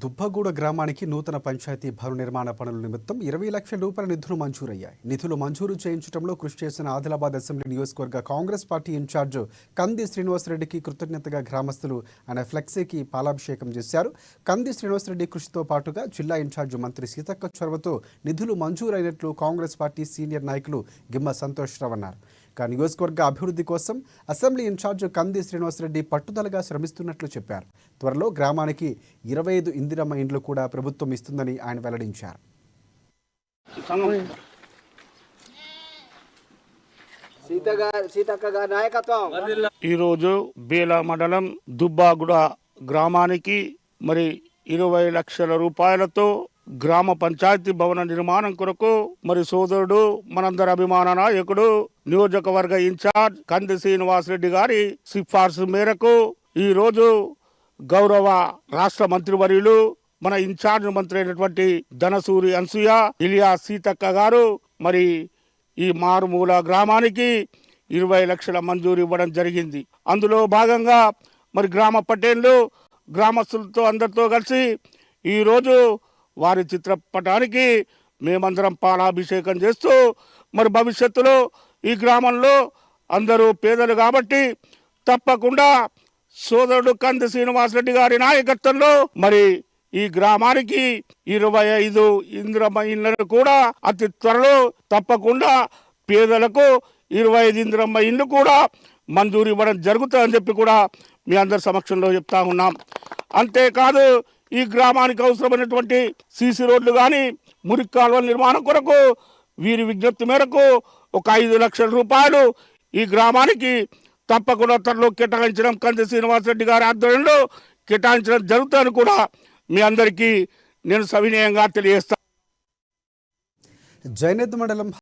దుబ్బగూడ గ్రామానికి నూతన పంచాయతీ భవన నిర్మాణ పనుల నిమిత్తం 20 లక్షల రూపాయల నిధులు మంజూరయ్యాయి. నిధులు మంజూరు చేయించడంలో కృషి చేసిన ఆదిలాబాద్ అసెంబ్లీ నియోజకవర్గ కాంగ్రెస్ పార్టీ ఇన్ఛార్జ్ కంది శ్రీనివాసరెడ్డికి కృతజ్ఞతగా గ్రామస్తులు ఆయన ఫ్లెక్సీకి పాలాభిషేకం చేశారు. కంది శ్రీనివాసరెడ్డి కృషితో పాటుగా జిల్లా ఇన్ఛార్జ్ మంత్రి సీతక్క చొరవతో నిధులు మంజూరైనట్లు కాంగ్రెస్ పార్టీ సీనియర్ నాయకులు గిమ్మ సంతోష్రావు అన్నారు. నియోజకవర్గ అభివృద్ధి కోసం అసెంబ్లీ ఇన్ఛార్జ్ కంది శ్రీనివాసరెడ్డి పట్టుదలగా శ్రమిస్తున్నట్లు చెప్పారు. త్వరలో గ్రామానికి 25 ఇందిరమ్మ ఇండ్లు కూడా ప్రభుత్వం ఇస్తుందని ఆయన వెల్లడించారు. ఈరోజు బేల మండలం దుబ్బాగుడ గ్రామానికి మరి 20 లక్షల రూపాయలతో గ్రామ పంచాయతీ భవన నిర్మాణం కొరకు మరి సోదరుడు మనందరి అభిమాన నాయకుడు నియోజకవర్గ ఇన్ఛార్జ్ కంది శ్రీనివాసరెడ్డి గారి సిఫార్సు మేరకు ఈ రోజు గౌరవ రాష్ట్ర మంత్రివర్యులు మన ఇన్ఛార్జ్ మంత్రి అయినటువంటి ధనసూరి అనసూయ ఇలియా సీతక్క గారు మరి ఈ మారుమూల గ్రామానికి 20 లక్షల మంజూరు ఇవ్వడం జరిగింది. అందులో భాగంగా మరి గ్రామ పటేళ్లు గ్రామస్తులతో అందరితో కలిసి ఈరోజు వారి చిత్రపటానికి మేమందరం పాలాభిషేకం చేస్తూ మరి భవిష్యత్తులో ఈ గ్రామంలో అందరూ పేదలు కాబట్టి తప్పకుండా సోదరుడు కంది శ్రీనివాసరెడ్డి గారి నాయకత్వంలో మరి ఈ గ్రామానికి 25 ఇందిరమ్మ ఇళ్లను కూడా అతి త్వరలో తప్పకుండా పేదలకు 25 ఇందిరమ్మ ఇళ్లు కూడా మంజూరు ఇవ్వడం జరుగుతుందని చెప్పి కూడా మీ అందరి సమక్షంలో చెప్తా ఉన్నాం. అంతేకాదు ఈ గ్రామానికి అవసరమైనటువంటి సీసీ రోడ్లు కానీ మురికి కాలువల నిర్మాణం కొరకు వీరి విజ్ఞప్తి మేరకు ఒక 5 లక్షల రూపాయలు ఈ గ్రామానికి తప్పకుండా త్వరలో కేటాయించడం కంది శ్రీనివాసరెడ్డి గారి ఆధ్వర్యంలో కేటాయించడం జరుగుతుందని కూడా మీ అందరికీ నేను సవినయంగా తెలియజేస్తాను. జైనత్ మండలం